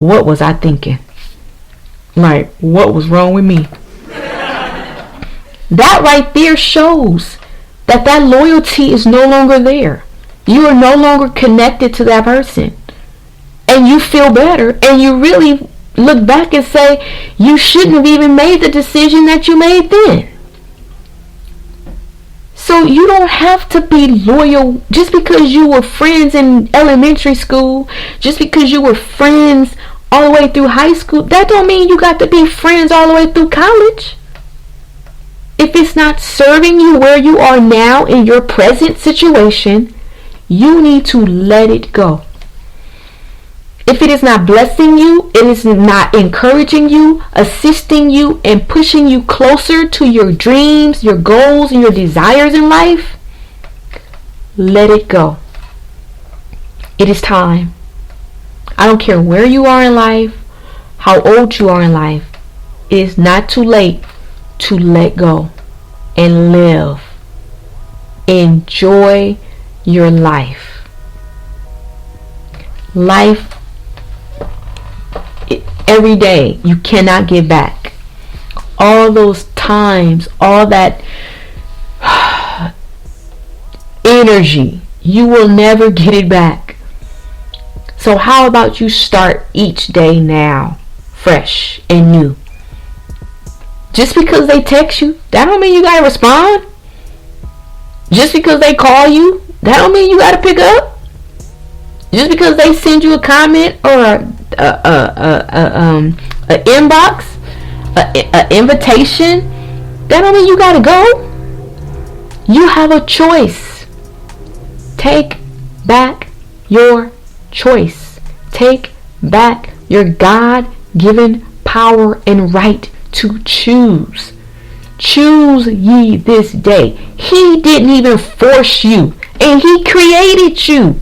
What was I thinking? Like, what was wrong with me? That right there shows that loyalty is no longer there. You are no longer connected to that person. And you feel better. And you really look back and say, you shouldn't have even made the decision that you made then. So you don't have to be loyal just because you were friends in elementary school, just because you were friends all the way through high school. That don't mean you got to be friends all the way through college. If it's not serving you where you are now in your present situation, you need to let it go. If it is not blessing you, it is not encouraging you, assisting you, and pushing you closer to your dreams, your goals, and your desires in life, let it go. It is time. I don't care where you are in life, how old you are in life. It is not too late to let go and live. Enjoy your life. Life, every day, you cannot get back. All those times, all that energy, you will never get it back. So how about you start each day now, fresh and new? Just because they text you, that don't mean you gotta respond. Just because they call you, that don't mean you gotta pick up. Just because they send you a comment or a inbox, a invitation, that don't mean you gotta go. You have a choice. Take back your choice. Take back your God-given power and right to choose. Choose ye this day. He didn't even force you, and He created you.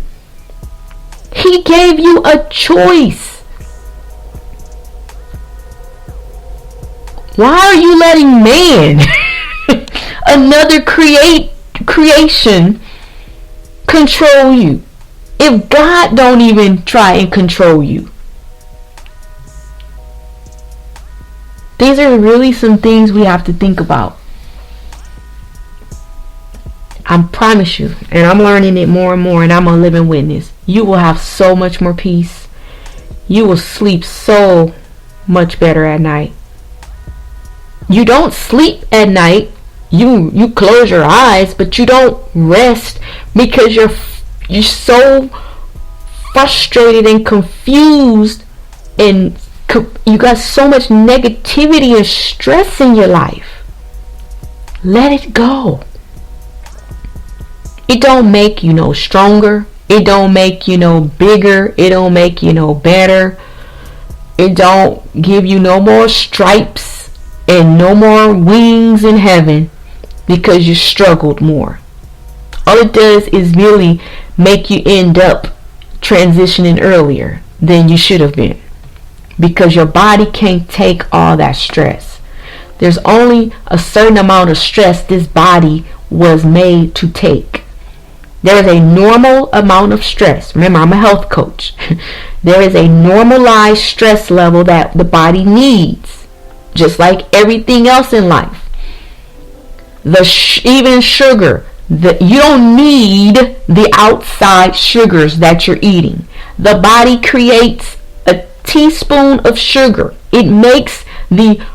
He gave you a choice. Why are you letting man, another creation, control you? If God don't even try and control you. These are really some things we have to think about. I promise you, and I'm learning it more and more, and I'm a living witness. You will have so much more peace. You will sleep so much better at night. You don't sleep at night. You close your eyes, but you don't rest because you're so frustrated and confused, and you got so much negativity and stress in your life. Let it go. It don't make you no stronger. It don't make you no bigger. It don't make you no better. It don't give you no more stripes and no more wings in heaven because you struggled more. All it does is really make you end up transitioning earlier than you should have been, because your body can't take all that stress. There's only a certain amount of stress this body was made to take. There is a normal amount of stress. Remember, I'm a health coach. There is a normalized stress level that the body needs, just like everything else in life. Even sugar, you don't need the outside sugars that you're eating. The body creates a teaspoon of sugar. It makes the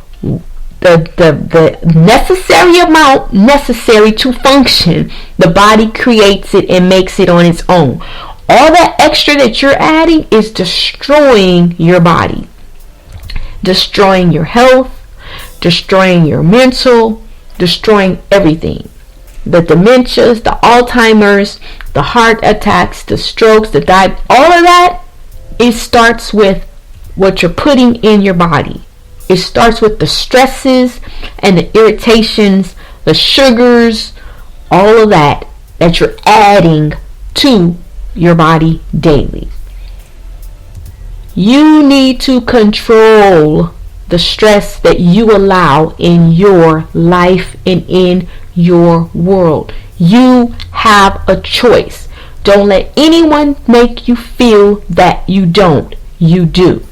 necessary amount necessary to function. The body creates it and makes it on its own. All that extra that you're adding is destroying your body, destroying your health, destroying your mental, destroying everything. The dementias, the Alzheimer's, the heart attacks, the strokes, the diabetes, all of that, it starts with what you're putting in your body. It starts with the stresses and the irritations, the sugars, all of that you're adding to your body daily. You need to control the stress that you allow in your life and in your world. You have a choice. Don't let anyone make you feel that you don't. You do.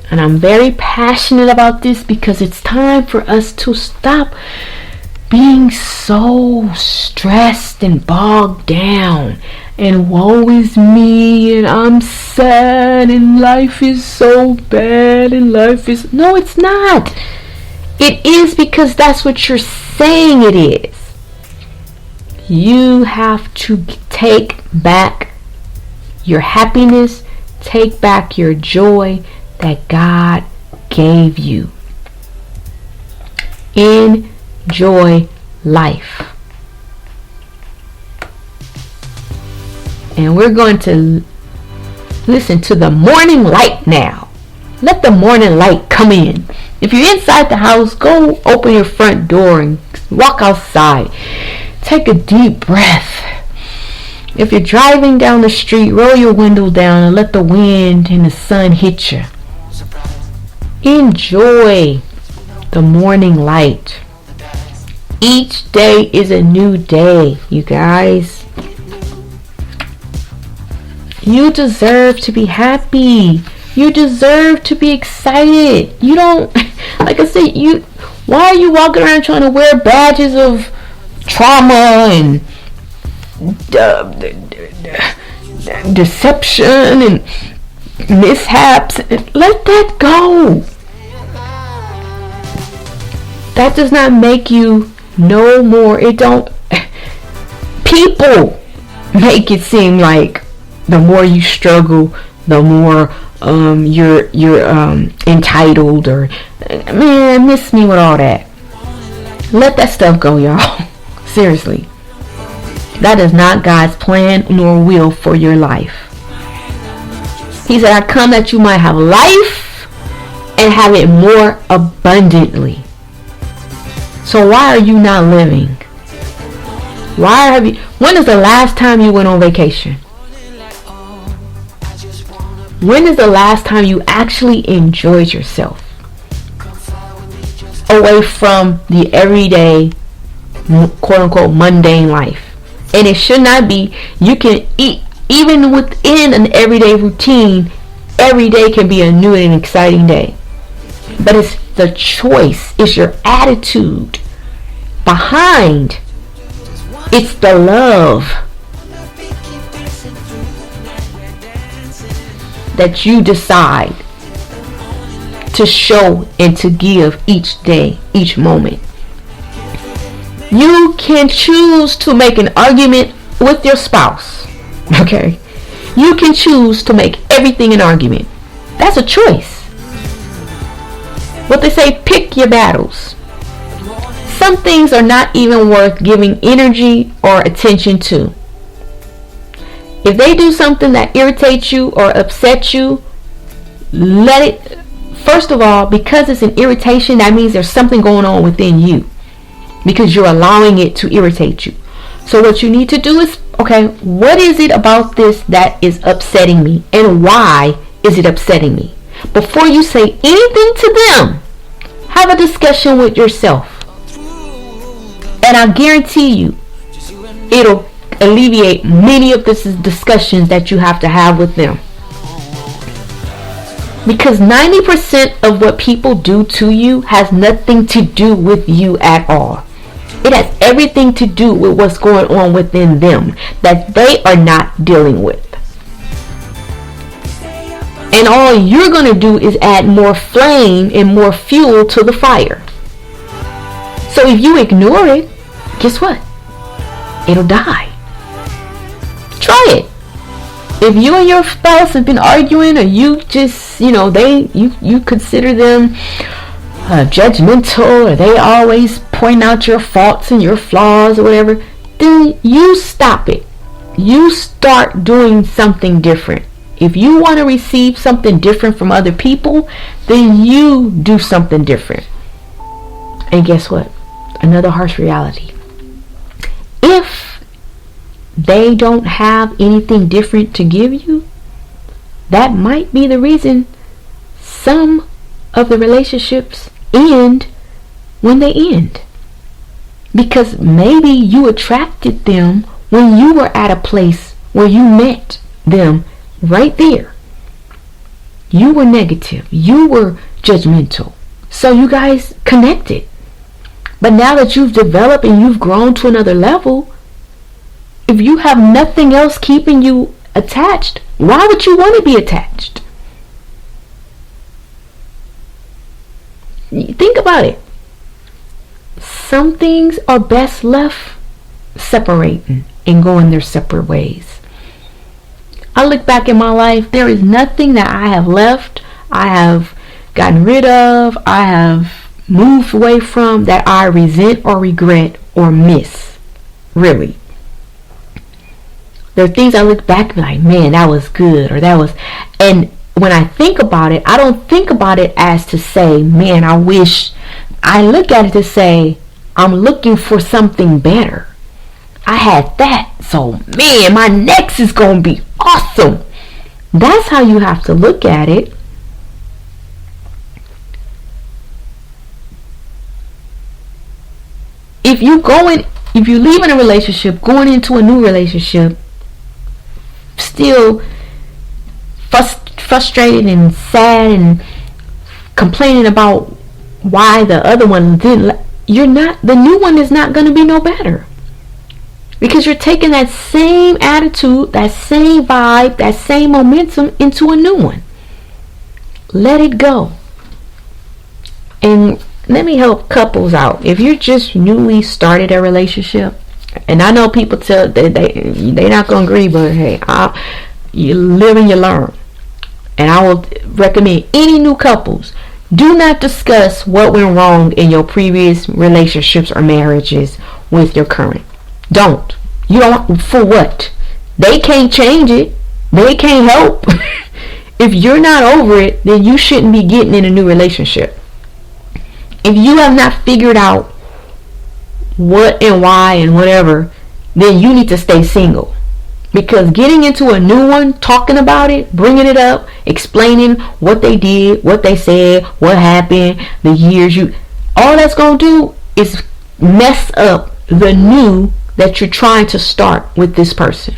And I'm very passionate about this because it's time for us to stop being so stressed and bogged down. And woe is me, and I'm sad, and life is so bad, and life is... No, it's not. It is because that's what you're saying it is. You have to take back your happiness, take back your joy that God gave you. Enjoy life. And we're going to listen to the morning light now. Let the morning light come in. If you're inside the house, go open your front door and walk outside. Take a deep breath. If you're driving down the street, roll your window down and let the wind and the sun hit you. Enjoy the morning light. Each day is a new day, you guys. You deserve to be happy. You deserve to be excited. You don't, like I said, why are you walking around trying to wear badges of trauma and deception and mishaps? Let that go. That does not make you no more. It don't. People make it seem like the more you struggle, the more you're entitled, or man, miss me with all that. Let that stuff go, y'all. Seriously. That is not God's plan nor will for your life. He said, I come that you might have life and have it more abundantly. So why are you not living? When is the last time you went on vacation? When is the last time you actually enjoyed yourself? Away from the everyday, quote unquote, mundane life. And it should not be. You can eat, even within an everyday routine, every day can be a new and exciting day. But it's the choice, it's your attitude behind. It's the love that you decide to show and to give each day, each moment. You can choose to make an argument with your spouse. Okay? You can choose to make everything an argument. That's a choice. What they say, pick your battles. Some things are not even worth giving energy or attention to. If they do something that irritates you or upsets you, let it, first of all, because it's an irritation, that means there's something going on within you, because you're allowing it to irritate you. So what you need to do is, okay, what is it about this that is upsetting me, and why is it upsetting me? Before you say anything to them, have a discussion with yourself. And I guarantee you, it'll alleviate many of the discussions that you have to have with them. Because 90% of what people do to you has nothing to do with you at all. It has everything to do with what's going on within them that they are not dealing with. And all you're going to do is add more flame and more fuel to the fire. So if you ignore it, guess what? It'll die. Try it. If you and your spouse have been arguing, or you just, you consider them judgmental, or they always point out your faults and your flaws or whatever, then you stop it. You start doing something different. If you want to receive something different from other people, then you do something different. And guess what? Another harsh reality. If they don't have anything different to give you, that might be the reason some of the relationships end when they end. Because maybe you attracted them when you were at a place where you met them right there. You were negative. You were judgmental. So you guys connected. But now that you've developed and you've grown to another level, if you have nothing else keeping you attached, why would you want to be attached? Think about it. Some things are best left separating and going their separate ways. I look back in my life, there is nothing that I have left, I have gotten rid of, I have moved away from that I resent or regret or miss. Really. There are things I look back and be like, man, that was good, or that was, and when I think about it, I don't think about it as to say, man, I wish. I look at it to say, I'm looking for something better. I had that, so man, my next is going to be awesome. That's how you have to look at it. If you leave in a relationship, going into a new relationship, still frustrated and sad and complaining about why the other one didn't, the new one is not going to be no better, because you're taking that same attitude, that same vibe, that same momentum into a new one. Let it go. And let me help couples out. If you're just newly started a relationship, and I know people tell they're not gonna agree, but hey, you live and you learn. And I will recommend any new couples, do not discuss what went wrong in your previous relationships or marriages with your current. Don't. You don't. For what? They can't change it. They can't help. If you're not over it, then you shouldn't be getting in a new relationship. If you have not figured out what and why and whatever, then you need to stay single. Because getting into a new one, talking about it, bringing it up, explaining what they did, what they said, what happened, the years all that's going to do is mess up the new that you're trying to start with this person.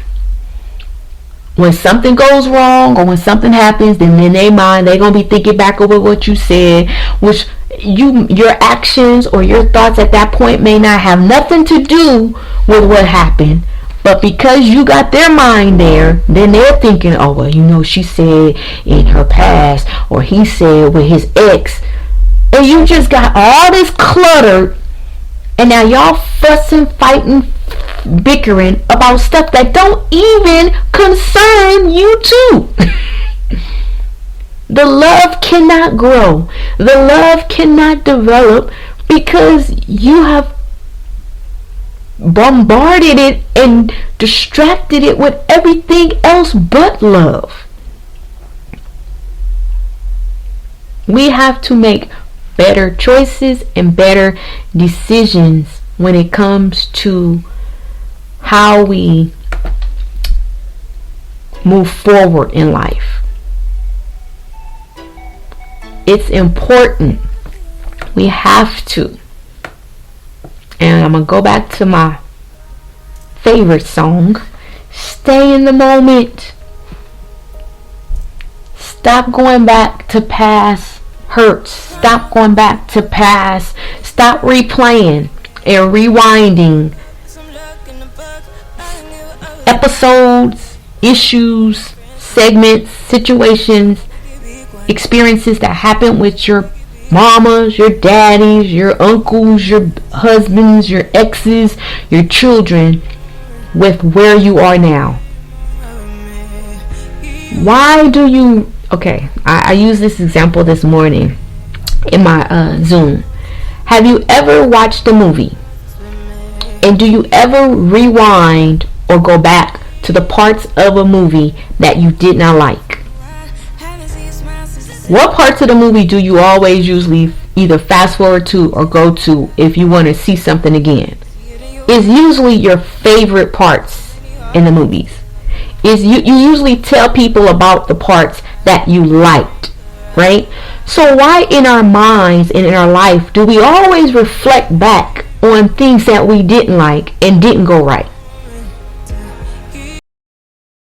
When something goes wrong or when something happens, then in their mind, they're going to be thinking back over what you said, which your actions or your thoughts at that point may not have nothing to do with what happened. But because you got their mind there, then they're thinking, oh, well, she said in her past, or he said with his ex, and you just got all this clutter, and now y'all fussing, fighting, bickering about stuff that don't even concern you too. The love cannot grow. The love cannot develop because you have bombarded it and distracted it with everything else but love. We have to make better choices and better decisions when it comes to how we move forward in life. It's important. We have to. And I'm going to go back to my favorite song. Stay in the moment. Stop going back to past hurts. Stop going back to past. Stop replaying and rewinding episodes, issues, segments, situations, experiences that happened with your mamas, your daddies, your uncles, your husbands, your exes, your children, with where you are now. Why do you... Okay, I used this example this morning in my Zoom. Have you ever watched a movie? And do you ever rewind or go back to the parts of a movie that you did not like? What parts of the movie do you always usually either fast forward to or go to if you want to see something again? It's usually your favorite parts in the movies. You usually tell people about the parts that you liked, right? So why in our minds and in our life do we always reflect back on things that we didn't like and didn't go right?